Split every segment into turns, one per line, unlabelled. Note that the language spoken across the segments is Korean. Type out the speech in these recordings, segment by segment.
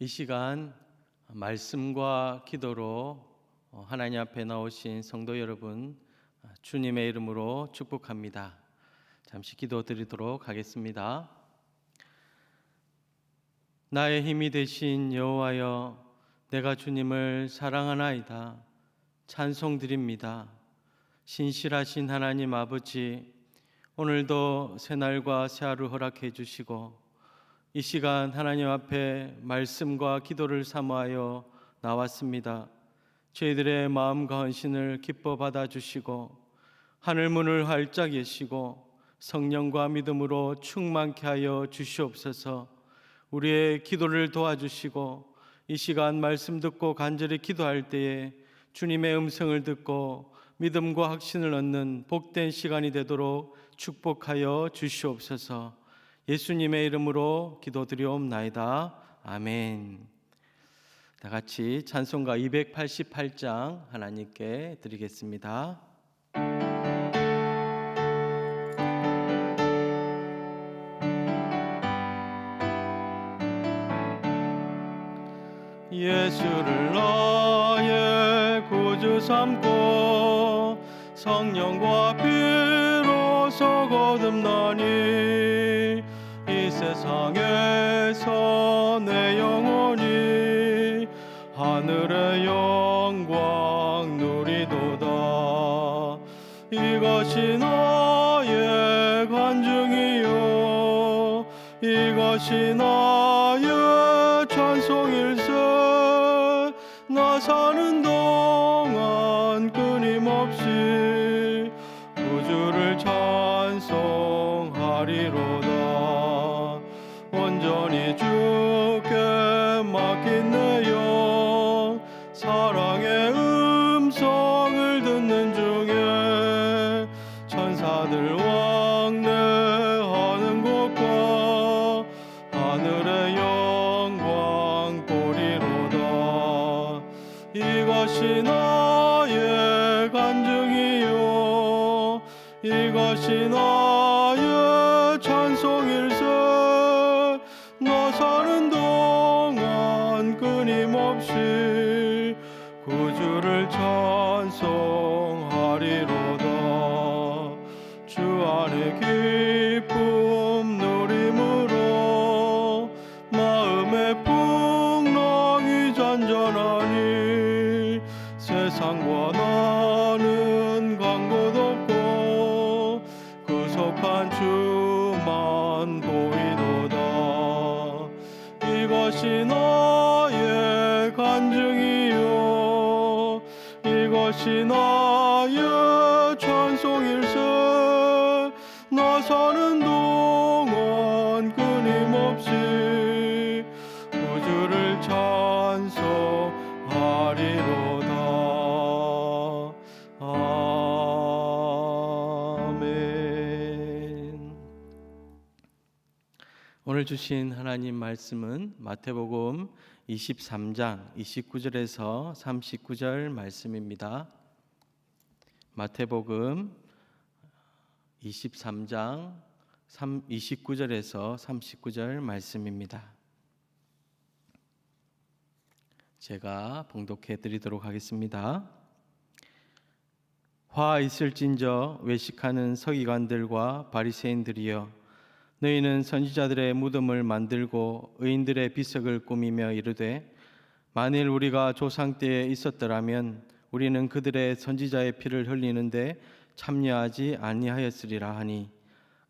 이 시간 말씀과 기도로 하나님 앞에 나오신 성도 여러분, 주님의 이름으로 축복합니다. 잠시 기도드리도록 하겠습니다. 나의 힘이 되신 여호와여, 내가 주님을 사랑하나이다. 찬송드립니다. 신실하신 하나님 아버지, 오늘도 새날과 새하루 허락해 주시고 이 시간 하나님 앞에 말씀과 기도를 사모하여 나왔습니다. 저희들의 마음과 헌신을 기뻐 받아주시고 하늘 문을 활짝 여시고 성령과 믿음으로 충만케 하여 주시옵소서. 우리의 기도를 도와주시고 이 시간 말씀 듣고 간절히 기도할 때에 주님의 음성을 듣고 믿음과 확신을 얻는 복된 시간이 되도록 축복하여 주시옵소서. 예수님의 이름으로 기도드리옵나이다. 아멘. 다 같이 찬송가 288장 하나님께 드리겠습니다. 예수를 나의 구주 삼고 성령과 피로서 거듭나니 이 세상에서 내 영혼이 하늘의 영광 누리도다. 이것이 나의 간증이요 이것이 나의 찬송일세. 나 사는 동안 끊임없이 구주를 찬송하리로다. 온전히 주께 맡긴 내 영 사랑의 음성을 듣는 중에 천사들 왕래하는 곳과 하늘의 영광 보리로다. 이것이 나의 간증이요 이것이 나의 찬송일세. 나 사는 동안 끊임없이 구주를 찬송하리로다. 주 안에 기쁨 누림으로 마음의 풍랑이 잔잔하니 세상과 나는 간 곳 없고 구속한 주만 보이도다. 이것이 나의 간증이요 이것이 나의 찬송일세. 나 사는 동안 끊임없이 구주를 찬송하리로다. 아멘. 오늘 주신 하나님 말씀은 마태복음 23장 29절에서 39절 말씀입니다. 마태복음 23장 29절에서 39절 말씀입니다. 제가 봉독해 드리도록 하겠습니다. 화 있을진저 외식하는 서기관들과 바리새인들이여, 너희는 선지자들의 무덤을 만들고 의인들의 비석을 꾸미며 이르되 만일 우리가 조상 때에 있었더라면 우리는 그들의 선지자의 피를 흘리는데 참여하지 아니하였으리라 하니,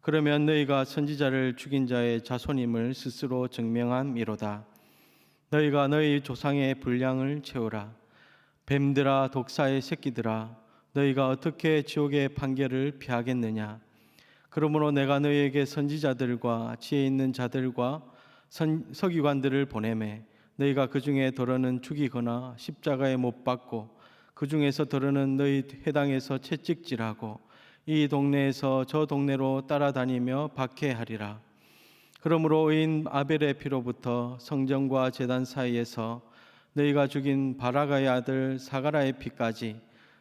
그러면 너희가 선지자를 죽인 자의 자손임을 스스로 증명함이로다. 너희가 너희 조상의 분량을 채우라. 뱀들아 독사의 새끼들아, 너희가 어떻게 지옥의 판결을 피하겠느냐. 그러므로 내가 너희에게 선지자들과 지혜 있는 자들과 서기관들을 보내매 너희가 그 중에 더러는 죽이거나 십자가에 못 박고 그 중에서 더러는 너희 회당에서 채찍질하고 이 동네에서 저 동네로 따라다니며 박해하리라. 그러므로 의인 아벨의 피로부터 성전과 제단 사이에서 너희가 죽인 바라가의 아들 사가라의 피까지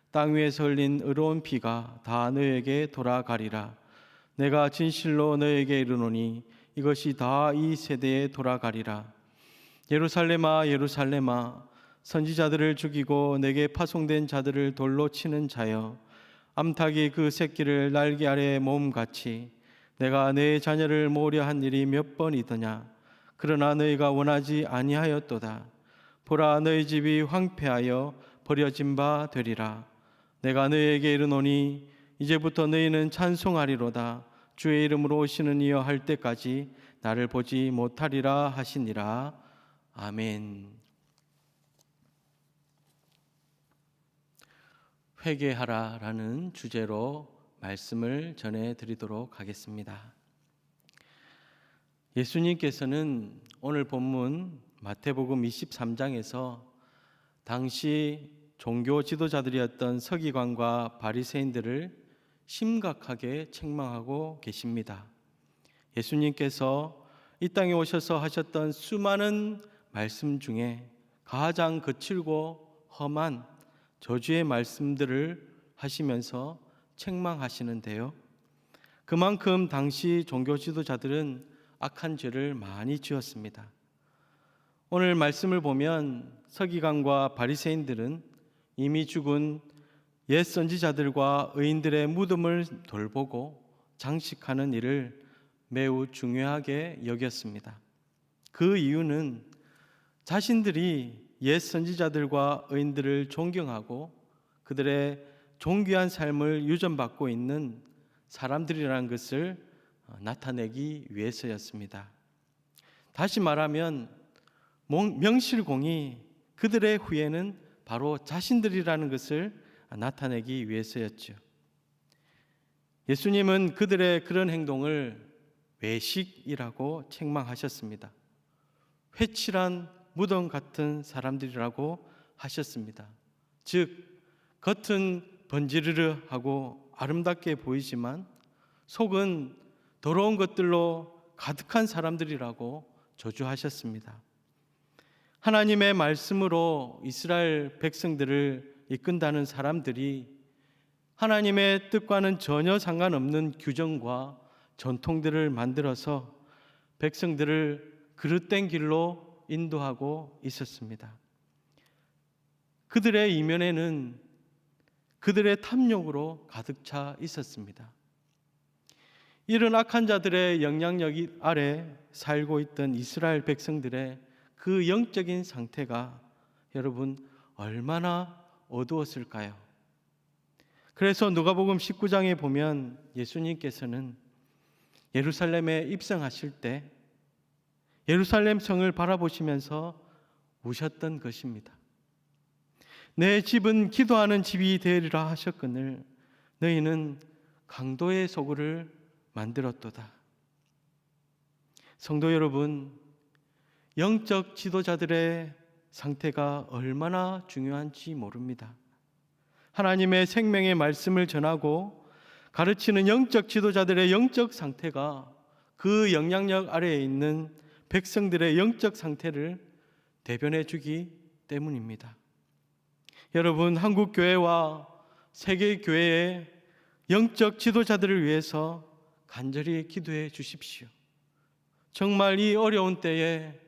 땅 위에서 흘린 의로운 피가 다 너희에게 돌아가리라. 내가 진실로 너희에게 이르노니 이것이 다 이 세대에 돌아가리라. 예루살렘아 예루살렘아 선지자들을 죽이고 내게 파송된 자들을 돌로 치는 자여, 암탉이 그 새끼를 날개 아래에 모음같이 내가 내 자녀를 모으려 한 일이 몇 번이더냐. 그러나 너희가 원하지 아니하였도다. 보라, 너희 집이 황폐하여 버려진 바 되리라. 내가 너희에게 이르노니 이제부터 너희는 찬송하리로다. 주의 이름으로 오시는 이여 할 때까지 나를 보지 못하리라 하시니라. 아멘. 회개하라라는 주제로 말씀을 전해드리도록 하겠습니다. 예수님께서는 오늘 본문 마태복음 23장에서 당시 종교 지도자들이었던 서기관과 바리새인들을 심각하게 책망하고 계십니다. 예수님께서 이 땅에 오셔서 하셨던 수많은 말씀 중에 가장 거칠고 험한 저주의 말씀들을 하시면서 책망하시는데요. 그만큼 당시 종교 지도자들은 악한 죄를 많이 지었습니다. 오늘 말씀을 보면 서기관과 바리새인들은 이미 죽은 옛 선지자들과 의인들의 무덤을 돌보고 장식하는 일을 매우 중요하게 여겼습니다. 그 이유는 자신들이 옛 선지자들과 의인들을 존경하고 그들의 존귀한 삶을 유전받고 있는 사람들이라는 것을 나타내기 위해서였습니다. 다시 말하면 명실공히 그들의 후예는 바로 자신들이라는 것을 나타내기 위해서였죠. 예수님은 그들의 그런 행동을 외식이라고 책망하셨습니다. 회칠한 무덤 같은 사람들이라고 하셨습니다. 즉 겉은 번지르르하고 아름답게 보이지만 속은 더러운 것들로 가득한 사람들이라고 저주하셨습니다. 하나님의 말씀으로 이스라엘 백성들을 이끈다는 사람들이 하나님의 뜻과는 전혀 상관없는 규정과 전통들을 만들어서 백성들을 그릇된 길로 인도하고 있었습니다. 그들의 이면에는 그들의 탐욕으로 가득 차 있었습니다. 이런 악한 자들의 영향력 아래 살고 있던 이스라엘 백성들의 그 영적인 상태가 여러분 얼마나 어두웠을까요? 그래서 누가복음 19장에 보면 예수님께서는 예루살렘에 입성하실 때 예루살렘 성을 바라보시면서 우셨던 것입니다. 내 집은 기도하는 집이 되리라 하셨거늘 너희는 강도의 소굴을 만들었도다. 성도 여러분, 영적 지도자들의 상태가 얼마나 중요한지 모릅니다. 하나님의 생명의 말씀을 전하고 가르치는 영적 지도자들의 영적 상태가 그 영향력 아래에 있는 백성들의 영적 상태를 대변해 주기 때문입니다. 여러분, 한국 교회와 세계 교회의 영적 지도자들을 위해서 간절히 기도해 주십시오. 정말 이 어려운 때에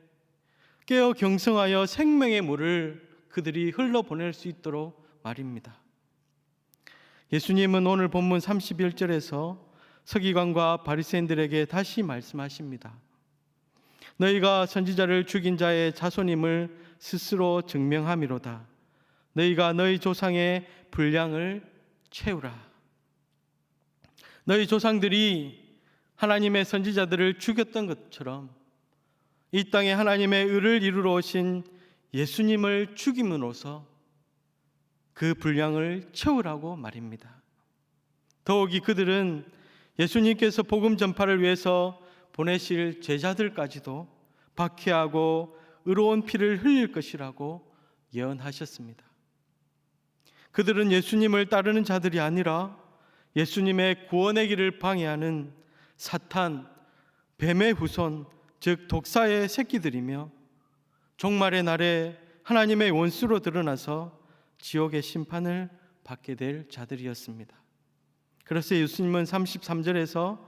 깨어 경성하여 생명의 물을 그들이 흘러보낼 수 있도록 말입니다. 예수님은 오늘 본문 31절에서 서기관과 바리새인들에게 다시 말씀하십니다. 너희가 선지자를 죽인 자의 자손임을 스스로 증명함이로다. 너희가 너희 조상의 분량을 채우라. 너희 조상들이 하나님의 선지자들을 죽였던 것처럼 이 땅에 하나님의 의를 이루러 오신 예수님을 죽임으로써 그 분량을 채우라고 말입니다. 더욱이 그들은 예수님께서 복음 전파를 위해서 보내실 제자들까지도 박해하고 의로운 피를 흘릴 것이라고 예언하셨습니다. 그들은 예수님을 따르는 자들이 아니라 예수님의 구원의 길을 방해하는 사탄, 뱀의 후손, 즉 독사의 새끼들이며 종말의 날에 하나님의 원수로 드러나서 지옥의 심판을 받게 될 자들이었습니다. 그래서 예수님은 33절에서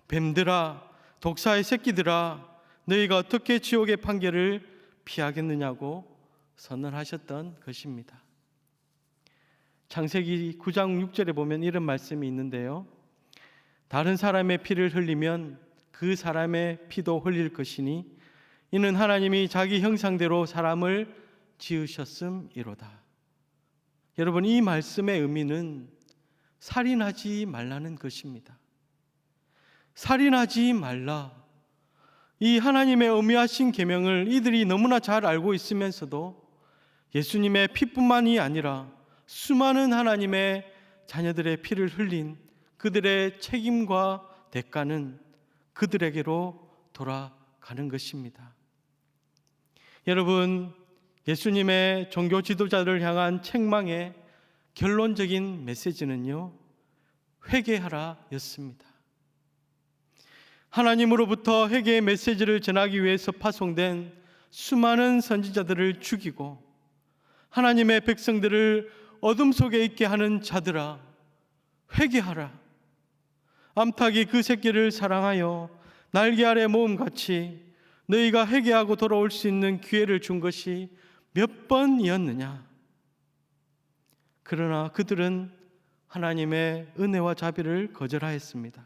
뱀들아, 독사의 새끼들아, 너희가 어떻게 지옥의 판결을 피하겠느냐고 선언하셨던 것입니다. 창세기 9장 6절에 보면 이런 말씀이 있는데요. 다른 사람의 피를 흘리면 그 사람의 피도 흘릴 것이니 이는 하나님이 자기 형상대로 사람을 지으셨음이로다. 여러분, 이 말씀의 의미는 살인하지 말라는 것입니다. 살인하지 말라. 이 하나님의 엄미하신 계명을 이들이 너무나 잘 알고 있으면서도 예수님의 피뿐만이 아니라 수많은 하나님의 자녀들의 피를 흘린 그들의 책임과 대가는 그들에게로 돌아가는 것입니다. 여러분, 예수님의 종교 지도자를 향한 책망의 결론적인 메시지는요, 회개하라 였습니다. 하나님으로부터 회개의 메시지를 전하기 위해서 파송된 수많은 선지자들을 죽이고 하나님의 백성들을 어둠 속에 있게 하는 자들아, 회개하라. 암탉이 그 새끼를 사랑하여 날개 아래 모음같이 너희가 회개하고 돌아올 수 있는 기회를 준 것이 몇 번이었느냐. 그러나 그들은 하나님의 은혜와 자비를 거절하였습니다.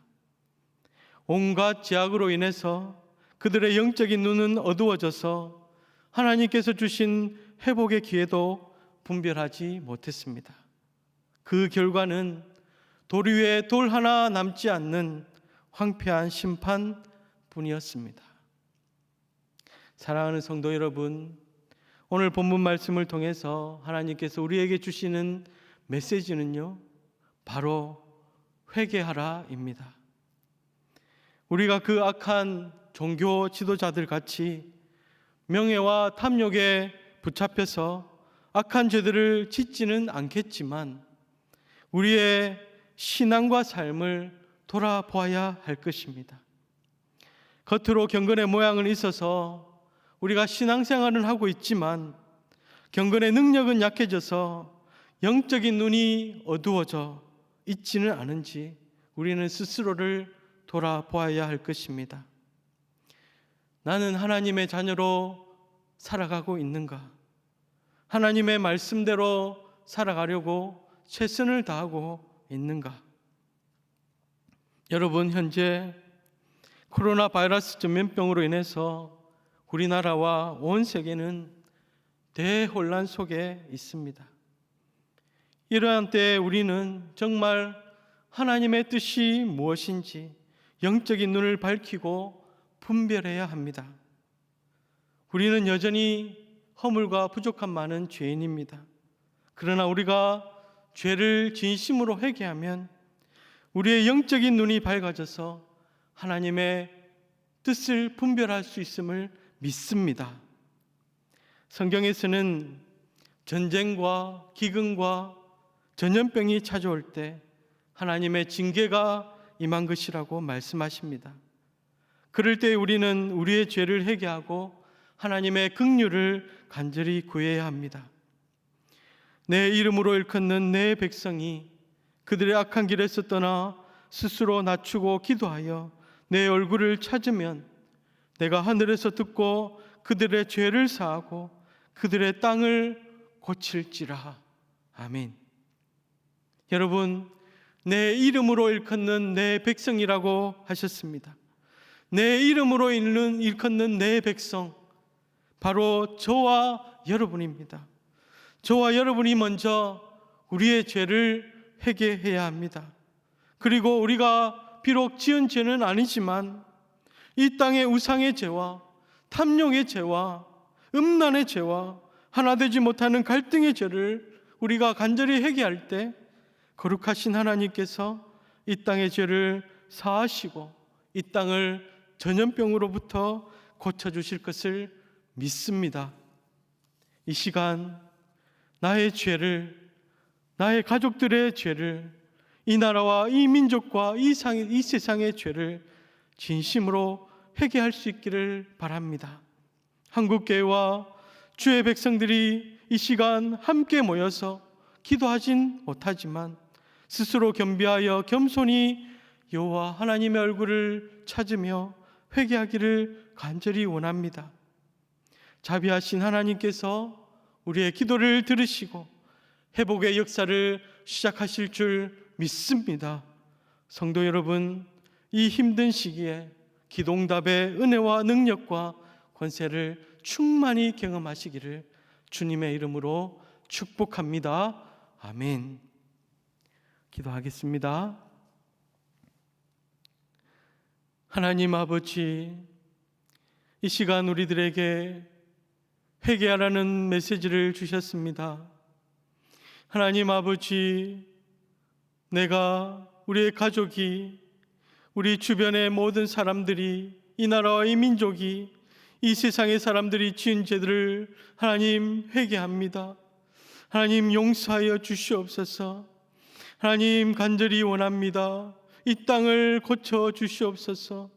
온갖 죄악으로 인해서 그들의 영적인 눈은 어두워져서 하나님께서 주신 회복의 기회도 분별하지 못했습니다. 그 결과는 돌 위에 돌 하나 남지 않는 황폐한 심판뿐이었습니다. 사랑하는 성도 여러분, 오늘 본문 말씀을 통해서 하나님께서 우리에게 주시는 메시지는요, 바로 회개하라입니다. 우리가 그 악한 종교 지도자들 같이 명예와 탐욕에 붙잡혀서 악한 죄들을 짓지는 않겠지만 우리의 신앙과 삶을 돌아보아야 할 것입니다. 겉으로 경건의 모양은 있어서 우리가 신앙생활은 하고 있지만 경건의 능력은 약해져서 영적인 눈이 어두워져 있지는 않은지 우리는 스스로를 돌아보아야 할 것입니다. 나는 하나님의 자녀로 살아가고 있는가? 하나님의 말씀대로 살아가려고 최선을 다하고 있는가? 여러분, 현재 코로나 바이러스 전염병으로 인해서 우리나라와 온 세계는 대혼란 속에 있습니다. 이러한 때에 우리는 정말 하나님의 뜻이 무엇인지 영적인 눈을 밝히고 분별해야 합니다. 우리는 여전히 허물과 부족한 많은 죄인입니다. 그러나 우리가 죄를 진심으로 회개하면 우리의 영적인 눈이 밝아져서 하나님의 뜻을 분별할 수 있음을 믿습니다. 성경에서는 전쟁과 기근과 전염병이 찾아올 때 하나님의 징계가 임한 것이라고 말씀하십니다. 그럴 때 우리는 우리의 죄를 회개하고 하나님의 긍휼을 간절히 구해야 합니다. 내 이름으로 일컫는 내 백성이 그들의 악한 길에서 떠나 스스로 낮추고 기도하여 내 얼굴을 찾으면 내가 하늘에서 듣고 그들의 죄를 사하고 그들의 땅을 고칠지라. 아멘. 여러분, 내 이름으로 일컫는 내 백성이라고 하셨습니다. 내 이름으로 일컫는 내 백성, 바로 저와 여러분입니다. 저와 여러분이 먼저 우리의 죄를 회개해야 합니다. 그리고 우리가 비록 지은 죄는 아니지만 이 땅의 우상의 죄와 탐욕의 죄와 음란의 죄와 하나 되지 못하는 갈등의 죄를 우리가 간절히 회개할 때 거룩하신 하나님께서 이 땅의 죄를 사하시고 이 땅을 전염병으로부터 고쳐주실 것을 믿습니다. 이 시간 나의 죄를, 나의 가족들의 죄를, 이 나라와 이 민족과 이 세상의 죄를 진심으로 회개할 수 있기를 바랍니다. 한국교회와 주의 백성들이 이 시간 함께 모여서 기도하진 못하지만 스스로 겸비하여 겸손히 여호와 하나님의 얼굴을 찾으며 회개하기를 간절히 원합니다. 자비하신 하나님께서 우리의 기도를 들으시고 회복의 역사를 시작하실 줄 믿습니다. 성도 여러분, 이 힘든 시기에 기도응답의 은혜와 능력과 권세를 충만히 경험하시기를 주님의 이름으로 축복합니다. 아멘. 기도하겠습니다. 하나님 아버지, 이 시간 우리들에게 회개하라는 메시지를 주셨습니다. 하나님 아버지, 내가, 우리의 가족이, 우리 주변의 모든 사람들이, 이 나라와 이 민족이, 이 세상의 사람들이 지은 죄들을 하나님 회개합니다. 하나님 용서하여 주시옵소서. 하나님 간절히 원합니다. 이 땅을 고쳐 주시옵소서.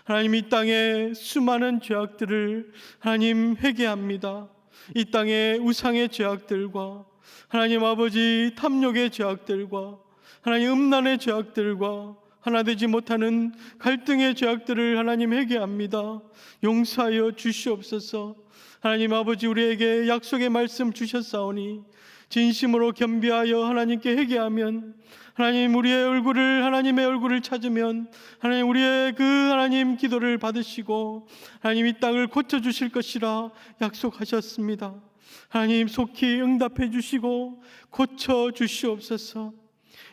하나님, 이 땅의 수많은 죄악들을 하나님 회개합니다. 이 땅의 우상의 죄악들과 하나님 아버지 탐욕의 죄악들과 하나님 음란의 죄악들과 하나 되지 못하는 갈등의 죄악들을 하나님 회개합니다. 용서하여 주시옵소서. 하나님 아버지, 우리에게 약속의 말씀 주셨사오니 진심으로 겸비하여 하나님께 회개하면 하나님, 우리의 얼굴을, 하나님의 얼굴을 찾으면 하나님, 우리의 그 하나님 기도를 받으시고 하나님, 이 땅을 고쳐주실 것이라 약속하셨습니다. 하나님, 속히 응답해 주시고 고쳐 주시옵소서.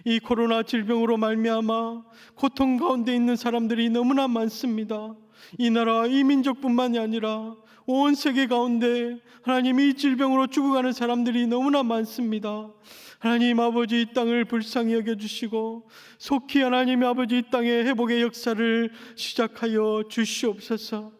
이 코로나 질병으로 말미암아 고통 가운데 있는 사람들이 너무나 많습니다. 이 나라, 이 민족뿐만이 아니라 온 세계 가운데 하나님, 이 질병으로 죽어가는 사람들이 너무나 많습니다. 하나님 아버지, 이 땅을 불쌍히 여겨주시고 속히 하나님 아버지, 이 땅의 회복의 역사를 시작하여 주시옵소서.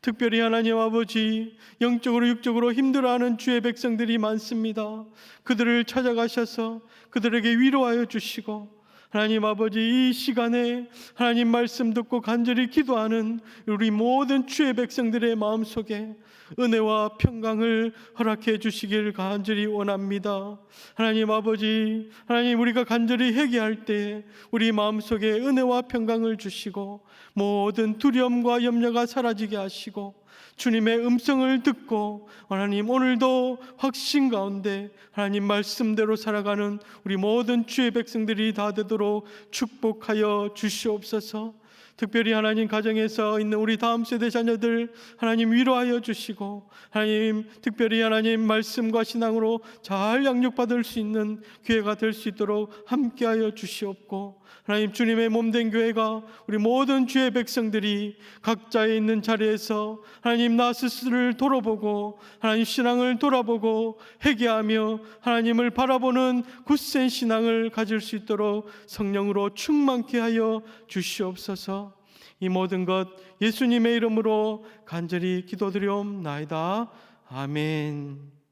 특별히 하나님 아버지, 영적으로 육적으로 힘들어하는 주의 백성들이 많습니다. 그들을 찾아가셔서 그들에게 위로하여 주시고 하나님 아버지, 이 시간에 하나님 말씀 듣고 간절히 기도하는 우리 모든 주의 백성들의 마음속에 은혜와 평강을 허락해 주시길 간절히 원합니다. 하나님 아버지, 하나님, 우리가 간절히 회개할 때 우리 마음속에 은혜와 평강을 주시고 모든 두려움과 염려가 사라지게 하시고 주님의 음성을 듣고 하나님, 오늘도 확신 가운데 하나님 말씀대로 살아가는 우리 모든 주의 백성들이 다 되도록 축복하여 주시옵소서. 특별히 하나님, 가정에서 있는 우리 다음 세대 자녀들 하나님 위로하여 주시고 하나님, 특별히 하나님 말씀과 신앙으로 잘 양육받을 수 있는 교회가 될 수 있도록 함께하여 주시옵고 하나님, 주님의 몸된 교회가 우리 모든 주의 백성들이 각자에 있는 자리에서 하나님 나 스스로를 돌아보고 하나님 신앙을 돌아보고 회개하며 하나님을 바라보는 굳센 신앙을 가질 수 있도록 성령으로 충만케 하여 주시옵소서. 이 모든 것 예수님의 이름으로 간절히 기도드리옵나이다. 아멘.